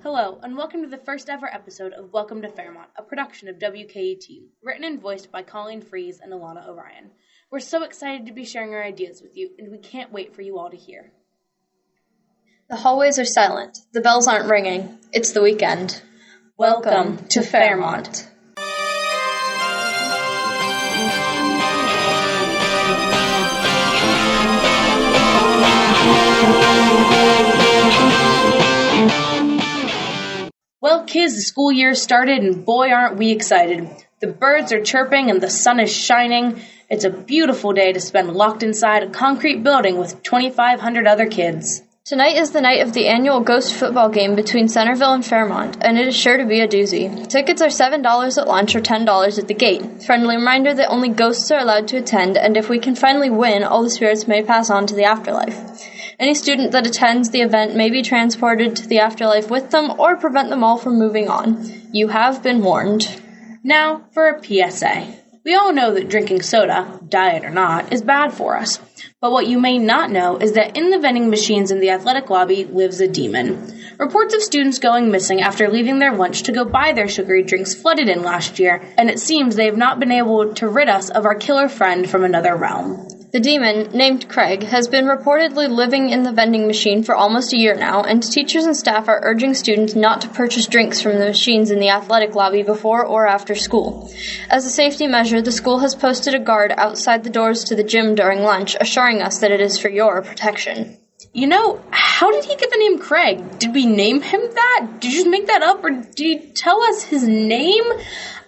Hello, and welcome to the first ever episode of Welcome to Fairmont, a production of WKET, written and voiced by Colleen Fries and Alana Orion. We're so excited to be sharing our ideas with you, and we can't wait for you all to hear. The hallways are silent. The bells aren't ringing. It's the weekend. Welcome to Fairmont. Well, kids, the school year started, and boy, aren't we excited. The birds are chirping and the sun is shining. It's a beautiful day to spend locked inside a concrete building with 2,500 other kids. Tonight is the night of the annual Ghost football game between Centerville and Fairmont, and it is sure to be a doozy. Tickets are $7 at lunch or $10 at the gate. Friendly reminder that only ghosts are allowed to attend, and if we can finally win, all the spirits may pass on to the afterlife. Any student that attends the event may be transported to the afterlife with them or prevent them all from moving on. You have been warned. Now for a PSA. We all know that drinking soda, diet or not, is bad for us. But what you may not know is that in the vending machines in the athletic lobby lives a demon. Reports of students going missing after leaving their lunch to go buy their sugary drinks flooded in last year, and it seems they have not been able to rid us of our killer friend from another realm. The demon, named Craig, has been reportedly living in the vending machine for almost a year now, and teachers and staff are urging students not to purchase drinks from the machines in the athletic lobby before or after school. As a safety measure, the school has posted a guard outside the doors to the gym during lunch, assuring us that it is for your protection. You know, how did he get the name Craig? Did we name him that? Did you just make that up, or did he tell us his name?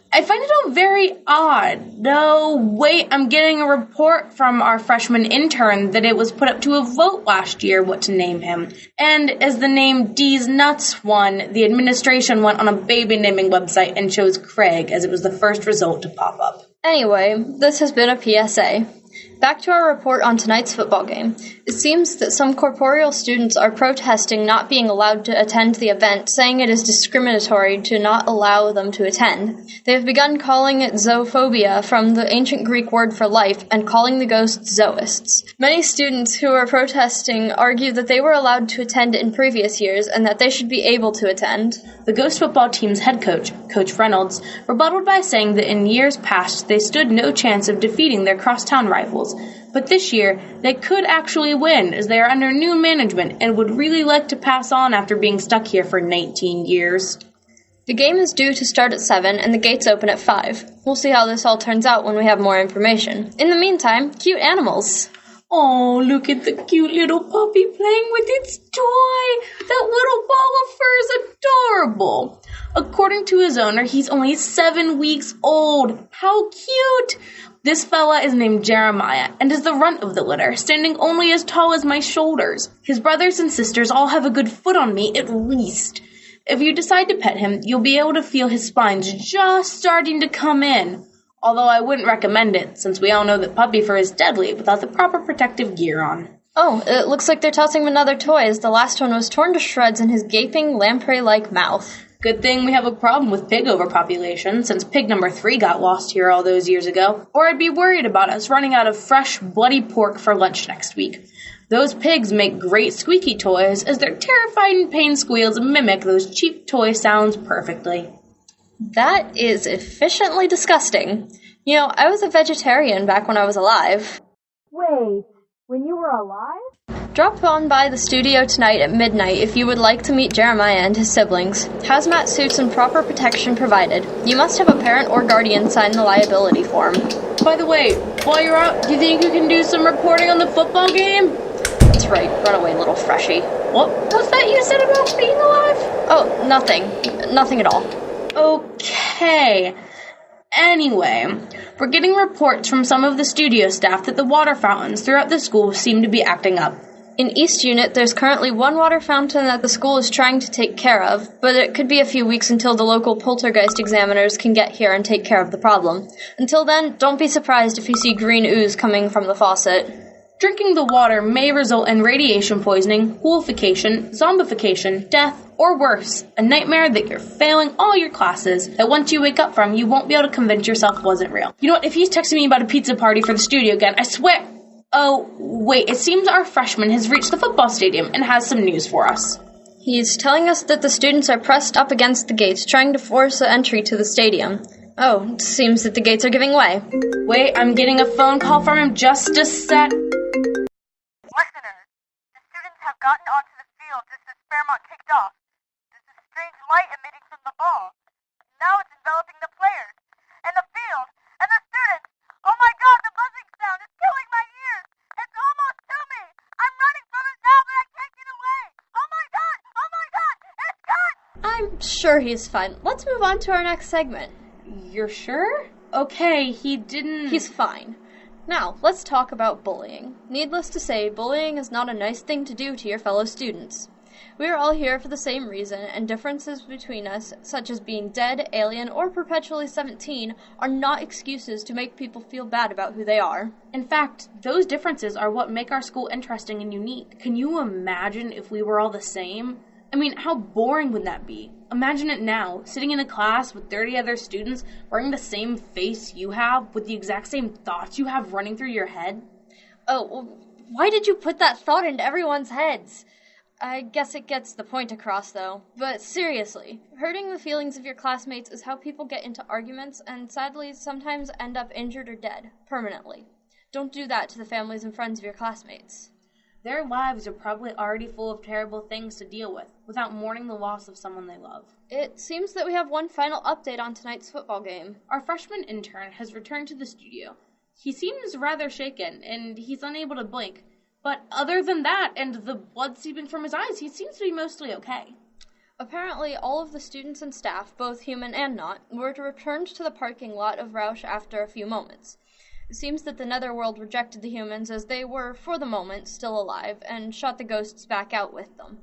I find it all very odd. No, wait, I'm getting a report from our freshman intern that it was put up to a vote last year what to name him. And as the name D's Nuts won, the administration went on a baby naming website and chose Craig as it was the first result to pop up. Anyway, this has been a PSA. Back to our report on tonight's football game. It seems that some corporeal students are protesting not being allowed to attend the event, saying it is discriminatory to not allow them to attend. They have begun calling it zoophobia, from the ancient Greek word for life, and calling the ghosts zoists. Many students who are protesting argue that they were allowed to attend in previous years and that they should be able to attend. The ghost football team's head coach, Coach Reynolds, rebutted by saying that in years past they stood no chance of defeating their crosstown rivals. But this year, they could actually win, as they are under new management and would really like to pass on after being stuck here for 19 years. The game is due to start at 7, and the gates open at 5. We'll see how this all turns out when we have more information. In the meantime, cute animals. Oh, look at the cute little puppy playing with its toy. That little ball of fur is adorable. According to his owner, he's only 7 weeks old. How cute! This fella is named Jeremiah and is the runt of the litter, standing only as tall as my shoulders. His brothers and sisters all have a good foot on me, at least. If you decide to pet him, you'll be able to feel his spines just starting to come in. Although I wouldn't recommend it, since we all know that puppy fur is deadly without the proper protective gear on. Oh, it looks like they're tossing him another toy, as the last one was torn to shreds in his gaping, lamprey-like mouth. Good thing we have a problem with pig overpopulation, since pig number 3 got lost here all those years ago. Or I'd be worried about us running out of fresh, bloody pork for lunch next week. Those pigs make great squeaky toys, as their terrifying pain squeals mimic those cheap toy sounds perfectly. That is efficiently disgusting. You know, I was a vegetarian back when I was alive. Wait, when you were alive? Drop on by the studio tonight at midnight if you would like to meet Jeremiah and his siblings. Hazmat suits and proper protection provided. You must have a parent or guardian sign the liability form. By the way, while you're out, do you think you can do some reporting on the football game? That's right, run away, little freshie. What was that you said about being alive? Oh, nothing. Nothing at all. Okay. Anyway, we're getting reports from some of the studio staff that the water fountains throughout the school seem to be acting up. In East Unit, there's currently one water fountain that the school is trying to take care of, but it could be a few weeks until the local poltergeist examiners can get here and take care of the problem. Until then, don't be surprised if you see green ooze coming from the faucet. Drinking the water may result in radiation poisoning, ghoulification, zombification, death, or worse, a nightmare that you're failing all your classes, that once you wake up from, you won't be able to convince yourself wasn't real. You know what, if he's texting me about a pizza party for the studio again, I swear... Oh, wait, it seems our freshman has reached the football stadium and has some news for us. He's telling us that the students are pressed up against the gates, trying to force entry to the stadium. Oh, it seems that the gates are giving way. Wait, I'm getting a phone call from him. Just a sec. Listeners, the students have gotten onto the field just as Fairmont kicked off. There's a strange light emitting from the ball. Now it's enveloping the players, and the field, and the students. Oh my god, the buzzing sound is killing my ears! It's almost to me! I'm running from it now, but I can't get away! Oh my god! Oh my god! It's got! I'm sure he's fine. Let's move on to our next segment. You're sure? Okay, he didn't... He's fine. Now, let's talk about bullying. Needless to say, bullying is not a nice thing to do to your fellow students. We are all here for the same reason, and differences between us, such as being dead, alien, or perpetually 17, are not excuses to make people feel bad about who they are. In fact, those differences are what make our school interesting and unique. Can you imagine if we were all the same? I mean, how boring would that be? Imagine it now, sitting in a class with 30 other students wearing the same face you have, with the exact same thoughts you have running through your head. Oh, well, why did you put that thought into everyone's heads? I guess it gets the point across, though. But seriously, hurting the feelings of your classmates is how people get into arguments and sadly sometimes end up injured or dead, permanently. Don't do that to the families and friends of your classmates. Their lives are probably already full of terrible things to deal with, without mourning the loss of someone they love. It seems that we have one final update on tonight's football game. Our freshman intern has returned to the studio. He seems rather shaken, and he's unable to blink. But other than that, and the blood seeping from his eyes, he seems to be mostly okay. Apparently, all of the students and staff, both human and not, were returned to the parking lot of Rausch after a few moments. It seems that the Netherworld rejected the humans as they were, for the moment, still alive, and shot the ghosts back out with them.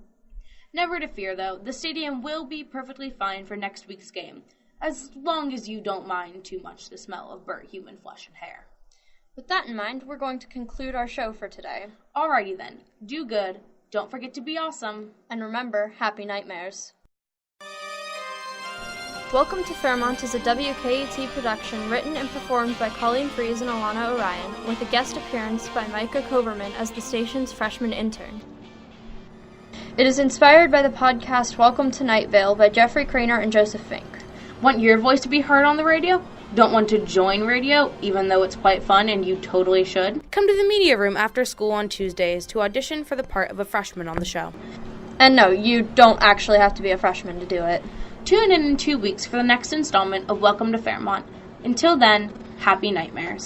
Never to fear, though. The stadium will be perfectly fine for next week's game, as long as you don't mind too much the smell of burnt human flesh and hair. With that in mind, we're going to conclude our show for today. Alrighty then. Do good. Don't forget to be awesome. And remember, happy nightmares. Welcome to Fairmont is a WKAT production written and performed by Colleen Fries and Alana Orion, with a guest appearance by Micah Koverman as the station's freshman intern. It is inspired by the podcast Welcome to Night Vale by Jeffrey Craner and Joseph Fink. Want your voice to be heard on the radio? Don't want to join radio, even though it's quite fun and you totally should? Come to the media room after school on Tuesdays to audition for the part of a freshman on the show. And no, you don't actually have to be a freshman to do it. Tune in 2 weeks for the next installment of Welcome to Fairmont. Until then, happy nightmares.